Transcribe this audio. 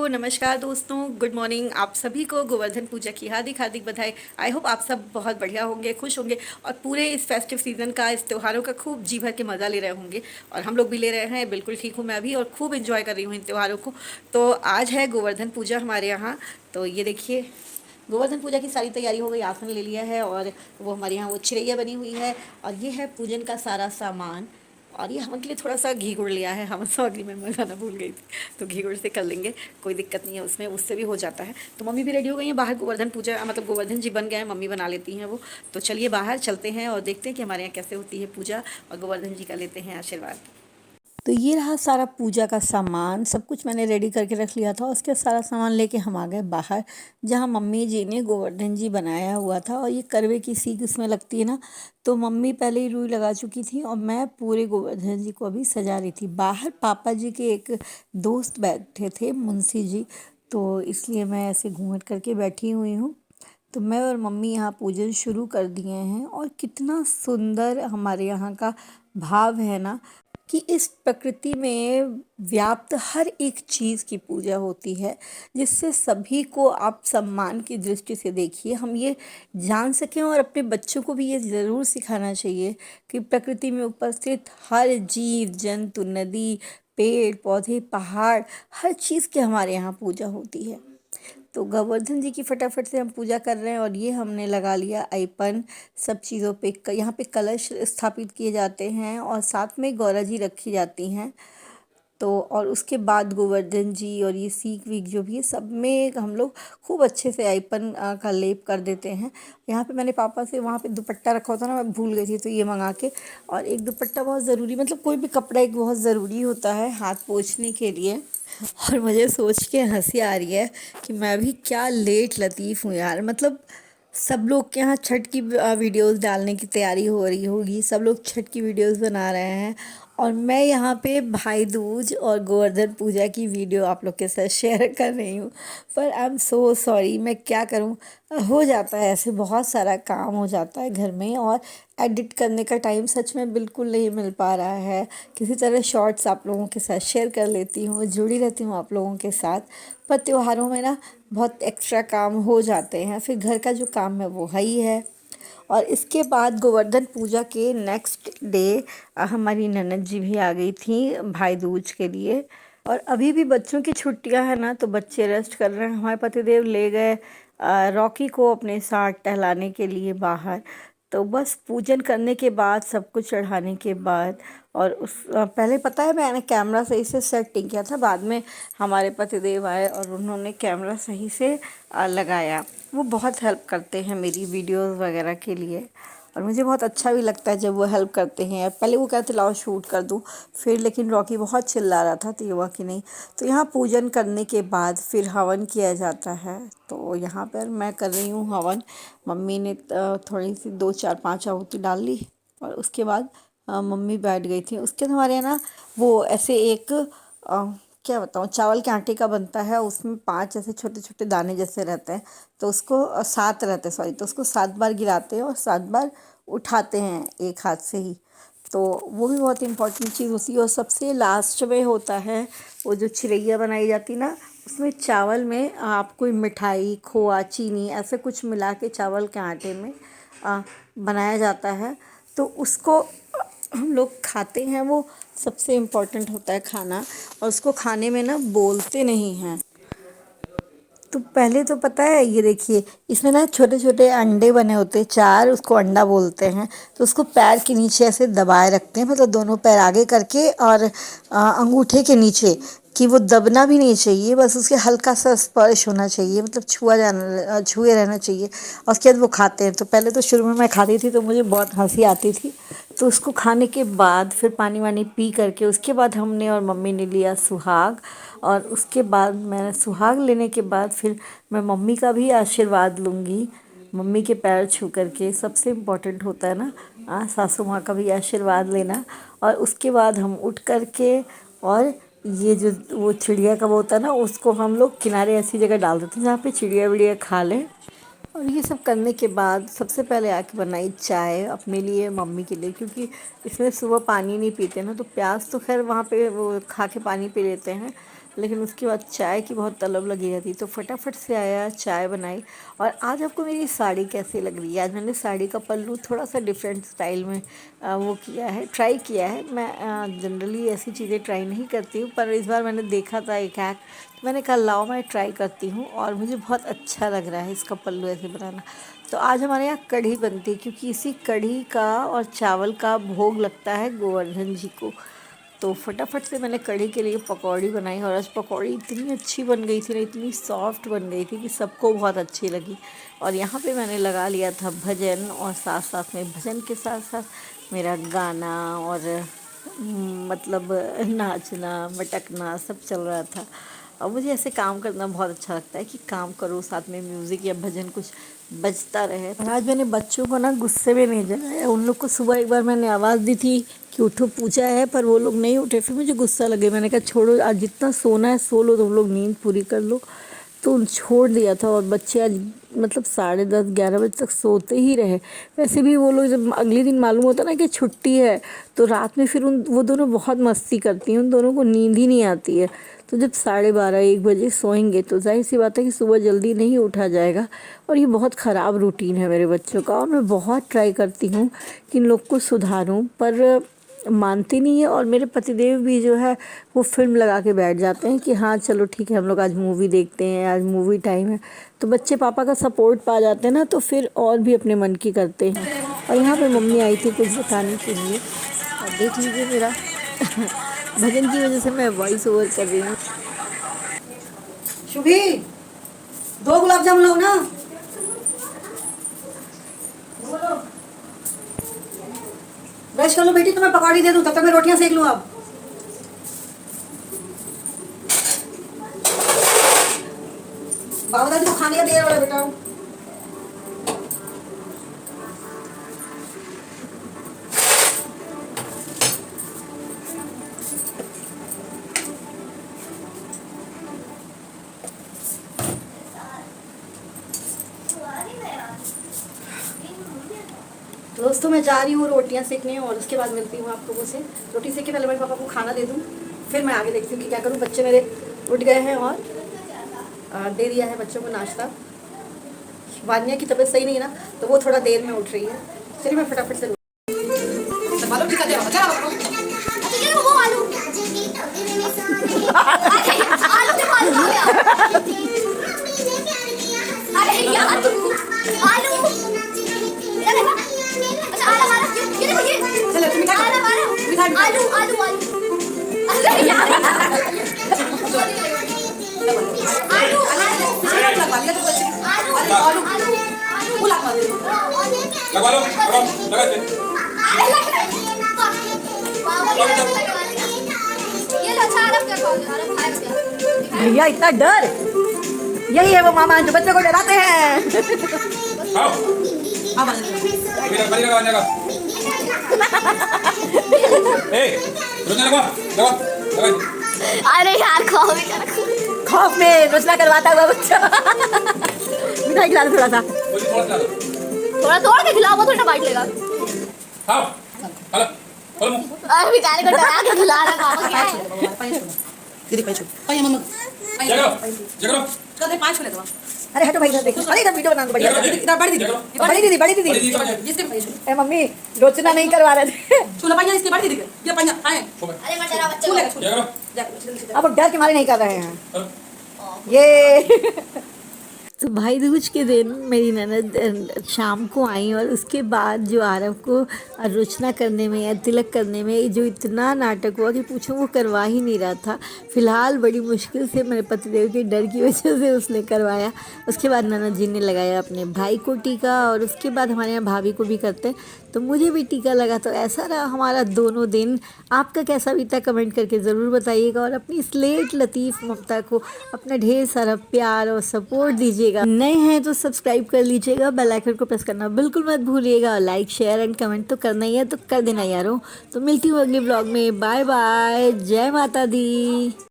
नमस्कार दोस्तों, good morning. आप सभी को गोवर्धन पूजा की हार्दिक हार्दिक बधाई। आई होप आप सब बहुत बढ़िया होंगे, खुश होंगे और पूरे इस फेस्टिव सीजन का, इस त्योहारों का खूब जी भर के मज़ा ले रहे होंगे। और हम लोग भी ले रहे हैं, बिल्कुल ठीक हूँ मैं भी, और खूब इंजॉय कर रही हूँ इन त्योहारों को। तो आज है गोवर्धन पूजा हमारे यहाँ। तो ये देखिए, गोवर्धन पूजा की सारी तैयारी हो गई, आसन ले लिया है और वो हमारे यहाँ वो चिरैया बनी हुई है। और ये है पूजन का सारा सामान। और ये हवन के लिए थोड़ा सा घी गुड़ लिया है, हवन सामग्री में मैं बताना भूल गई थी। तो घी गुड़ से कर लेंगे, कोई दिक्कत नहीं है उसमें, उससे भी हो जाता है। तो मम्मी भी रेडी हो गई हैं बाहर, गोवर्धन पूजा मतलब गोवर्धन जी बन गए हैं, मम्मी बना लेती हैं वो। तो चलिए बाहर चलते हैं और देखते हैं कि हमारे यहाँ कैसे होती है पूजा, और गोवर्धन जी का लेते हैं आशीर्वाद। तो ये रहा सारा पूजा का सामान, सब कुछ मैंने रेडी करके रख लिया था। उसके सारा सामान लेके हम आ गए बाहर, जहाँ मम्मी जी ने गोवर्धन जी बनाया हुआ था। और ये करवे की सीख इसमें लगती है ना, तो मम्मी पहले ही रुई लगा चुकी थी और मैं पूरे गोवर्धन जी को अभी सजा रही थी। बाहर पापा जी के एक दोस्त बैठे थे, मुंशी जी, तो इसलिए मैं ऐसे घूंघट करके बैठी हुई हूँ। तो मैं और मम्मी यहाँ पूजन शुरू कर दिए हैं। और कितना सुंदर हमारे यहाँ का भाव है ना, कि इस प्रकृति में व्याप्त हर एक चीज़ की पूजा होती है, जिससे सभी को आप सम्मान की दृष्टि से देखिए। हम ये जान सकें और अपने बच्चों को भी ये ज़रूर सिखाना चाहिए कि प्रकृति में उपस्थित हर जीव जंतु, नदी, पेड़ पौधे, पहाड़, हर चीज़ की हमारे यहाँ पूजा होती है। तो गोवर्धन जी की फटाफट से हम पूजा कर रहे हैं। और ये हमने लगा लिया आइपन सब चीज़ों पे। यहाँ पे कलश स्थापित किए जाते हैं और साथ में गौरा जी रखी जाती हैं। तो और उसके बाद गोवर्धन जी और ये सीख वीख जो भी है, सब में हम लोग खूब अच्छे से आइपन का लेप कर देते हैं। यहाँ पे मैंने पापा से वहाँ पे दुपट्टा रखा होता ना, मैं भूल गई थी, तो ये मंगा के। और एक दुपट्टा बहुत ज़रूरी, मतलब कोई भी कपड़ा एक बहुत ज़रूरी होता है हाथ पोंछने के लिए। और मुझे सोच के हंसी आ रही है कि मैं भी क्या लेट लतीफ़ हूँ यार। मतलब सब लोग के यहाँ छठ की वीडियोस डालने की तैयारी हो रही होगी, सब लोग छठ की वीडियोस बना रहे हैं, और मैं यहाँ पे भाई दूज और गोवर्धन पूजा की वीडियो आप लोग के साथ शेयर कर रही हूँ। पर आई एम सो सॉरी, मैं क्या करूँ, हो जाता है ऐसे, बहुत सारा काम हो जाता है घर में। और एडिट करने का टाइम सच में बिल्कुल नहीं मिल पा रहा है। किसी तरह शॉर्ट्स आप लोगों के साथ शेयर कर लेती हूँ, जुड़ी रहती हूँ आप लोगों के साथ। पर त्योहारों में ना बहुत एक्स्ट्रा काम हो जाते हैं, फिर घर का जो काम है वो है ही है। और इसके बाद गोवर्धन पूजा के नेक्स्ट डे हमारी ननद जी भी आ गई थी भाई दूज के लिए। और अभी भी बच्चों की छुट्टियां हैं ना, तो बच्चे रेस्ट कर रहे हैं। हमारे पतिदेव ले गए रॉकी को अपने साथ टहलाने के लिए बाहर। तो बस पूजन करने के बाद, सब कुछ चढ़ाने के बाद, और उस पहले पता है मैंने कैमरा सही से सेट नहीं किया था। बाद में हमारे पतिदेव आए और उन्होंने कैमरा सही से लगाया। वो बहुत हेल्प करते हैं मेरी वीडियोस वगैरह के लिए, और मुझे बहुत अच्छा भी लगता है जब वो हेल्प करते हैं। पहले वो कहते लाओ शूट कर दूँ, फिर लेकिन रॉकी बहुत चिल्ला रहा था तो ये हुआ कि नहीं। तो यहाँ पूजन करने के बाद फिर हवन किया जाता है। तो यहाँ पर मैं कर रही हूँ हवन। मम्मी ने थोड़ी सी 2 4 5 आहुति डाल ली, और उसके बाद मम्मी बैठ गई थी। उसके बाद हमारे यहाँ ना वो ऐसे एक क्या बताऊँ, चावल के आटे का बनता है, उसमें 5 ऐसे छोटे छोटे दाने जैसे रहते हैं। तो उसको 7 रहते हैं, सॉरी, तो उसको 7 बार गिराते हैं और 7 बार उठाते हैं एक हाथ से ही। तो वो भी बहुत इम्पोर्टेंट चीज़ होती है। और सबसे लास्ट में होता है वो जो चिरैया बनाई जाती है ना, उसमें चावल में आप कोई मिठाई, खोआ, चीनी ऐसे कुछ मिला के चावल के आटे में बनाया जाता है। तो उसको हम लोग खाते हैं, वो सबसे इम्पोर्टेंट होता है खाना। और उसको खाने में ना बोलते नहीं हैं। तो पहले तो पता है, ये देखिए, इसमें ना छोटे छोटे अंडे बने होते हैं, 4, उसको अंडा बोलते हैं। तो उसको पैर के नीचे ऐसे दबाए रखते हैं, मतलब दोनों पैर आगे करके, और अंगूठे के नीचे, कि वो दबना भी नहीं चाहिए, बस उसके हल्का सा स्पर्श होना चाहिए, मतलब छुए रहना चाहिए। और उसके बाद वो खाते हैं। तो पहले तो शुरू में मैं खाती थी तो मुझे बहुत हंसी आती थी। तो उसको खाने के बाद फिर पानी वानी पी करके, उसके बाद हमने और मम्मी ने लिया सुहाग। और उसके बाद मैंने सुहाग लेने के बाद फिर मैं मम्मी का भी आशीर्वाद लूँगी, मम्मी के पैर छू करके। सबसे इम्पोर्टेंट होता है ना सासू माँ का भी आशीर्वाद लेना। और उसके बाद हम उठ करके, और ये जो वो चिड़िया का वो होता है ना, उसको हम लोग किनारे ऐसी जगह डाल देते हैं जहाँ पे चिड़िया विड़िया खा लें। और ये सब करने के बाद सबसे पहले आके बनाई चाय अपने लिए, मम्मी के लिए, क्योंकि इसमें सुबह पानी नहीं पीते ना, तो प्यास तो खैर वहाँ पे वो खा के पानी पी लेते हैं। लेकिन उसके बाद चाय की बहुत तलब लगी रहती, तो फटाफट से आया, चाय बनाई। और आज आपको मेरी साड़ी कैसी लग रही है? आज मैंने साड़ी का पल्लू थोड़ा सा डिफरेंट स्टाइल में वो किया है, ट्राई किया है। मैं जनरली ऐसी चीज़ें ट्राई नहीं करती हूँ, पर इस बार मैंने देखा था एक हैक, तो मैंने कहा लाओ मैं ट्राई करती हूँ, और मुझे बहुत अच्छा लग रहा है इसका पल्लू ऐसे बनाना। तो आज हमारे यहाँ कढ़ी बनती है, क्योंकि इसी कढ़ी का और चावल का भोग लगता है गोवर्धन जी को। तो फटाफट से मैंने कढ़ी के लिए पकौड़ी बनाई, और आज पकौड़ी इतनी अच्छी बन गई थी ना, इतनी सॉफ्ट बन गई थी कि सबको बहुत अच्छी लगी। और यहाँ पे मैंने लगा लिया था भजन, और साथ साथ में भजन के साथ साथ मेरा गाना और मतलब नाचना मटकना सब चल रहा था। और मुझे ऐसे काम करना बहुत अच्छा लगता है कि काम करो साथ में म्यूज़िक या भजन कुछ बजता रहे। आज मैंने बच्चों को ना गुस्से में नहीं जगाया। उन लोग को सुबह एक बार मैंने आवाज़ दी थी कि उठो पूजा है, पर वो लोग नहीं उठे। फिर मुझे गुस्सा लगे, मैंने कहा छोड़ो, आज जितना सोना है सो लो, तुम लोग नींद पूरी कर लो। तो छोड़ दिया था, और बच्चे आज मतलब 10:30-11 बजे तक सोते ही रहे। वैसे भी वो लोग जब अगले दिन मालूम होता ना कि छुट्टी है, तो रात में फिर वो दोनों बहुत मस्ती करती हैं, उन दोनों को नींद ही नहीं आती है। तो जब 12:30-1 बजे सोएंगे तो जाहिर सी बात है कि सुबह जल्दी नहीं उठा जाएगा। और ये बहुत ख़राब रूटीन है मेरे बच्चों का, और मैं बहुत ट्राई करती हूँ कि इन लोग को सुधारूँ, पर मानते नहीं है। और मेरे पतिदेव भी जो है वो फ़िल्म लगा के बैठ जाते हैं कि हाँ चलो ठीक है, हम लोग आज मूवी देखते हैं, आज मूवी टाइम है। तो बच्चे पापा का सपोर्ट पा जाते हैं ना, तो फिर और भी अपने मन की करते हैं। और यहाँ पे मम्मी आई थी कुछ बताने के लिए, और देख लीजिए मेरा भजन की वजह से मैं वॉइस ओवर कर रही हूँ। शुभी 2 गुलाब जामुन लो ना। ब्रश कर लो बेटी, तुम्हें पकौड़ी दे दूं, तब तक मैं रोटियां सेक लूं। अब बाबू दादी को खाने का देर हो रहा है बेटा। दोस्तों मैं जा रही हूँ रोटियां सेकने, और उसके बाद मिलती हूँ आप लोगों से। रोटी सेक के पहले मेरे पापा को खाना दे दूँ, फिर मैं आगे देखती हूँ कि क्या करूँ। बच्चे मेरे उठ गए हैं, और दे दिया है बच्चों को नाश्ता। वान्या की तबीयत सही नहीं है ना, तो वो थोड़ा देर में उठ रही है। चलिए मैं फटाफट से लगवा लो, लगा दे। भैया इतना डर, यही है वो मामा जो बच्चों को डराते हैं। आओ, बड़ी लगा लगा। रोजना लगवा। अरे यार खौफ में रोजना करवाता हुआ बच्चा। मिठाई खिला दो थोड़ा सा। थोड़ा तोड़ के खिलाओ, वो थोड़ा बाइट लेगा। हाँ, हेलो, हेलो। अरे बेचारे को डरा के खिला रहा है, क्या है? दीदी पैसे पाई मम्मा जगरो कदे 5 ले दो। अरे हटो भाई, इधर देखो। अरे इधर वीडियो बना दो बढ़िया। इधर बड़ी दीदी बड़ी दीदी इसके ए मम्मी रोचना नहीं करवा रहे थे। छूला पाइया इसकी बड़ी दीदी ये पाइया आए अरे मत डरा बच्चे को। जगरो अब डर के मारे नहीं कर रहे हैं ये। तो भाई दूज के दिन मेरी ननद शाम को आई, और उसके बाद जो आरव को अर्चना करने में या तिलक करने में जो इतना नाटक हुआ कि पूछो, वो करवा ही नहीं रहा था। फ़िलहाल बड़ी मुश्किल से मेरे पतिदेव के डर की वजह से उसने करवाया। उसके बाद ननद जी ने लगाया अपने भाई को टीका, और उसके बाद हमारे यहाँ भाभी को भी करते हैं, तो मुझे भी टीका लगा। तो ऐसा रहा हमारा दोनों दिन। आपका कैसा बीता कमेंट करके ज़रूर बताइएगा, और अपनी स्लेट लतीफ़ ममता को अपना ढेर सारा प्यार और सपोर्ट दीजिएगा। नए हैं तो सब्सक्राइब कर लीजिएगा, बेल आइकन को प्रेस करना बिल्कुल मत भूलिएगा, और लाइक शेयर एंड कमेंट तो करना ही है, तो कर देना यारों। तो मिलती हूँ अगले ब्लॉग में। बाय बाय, जय माता दी।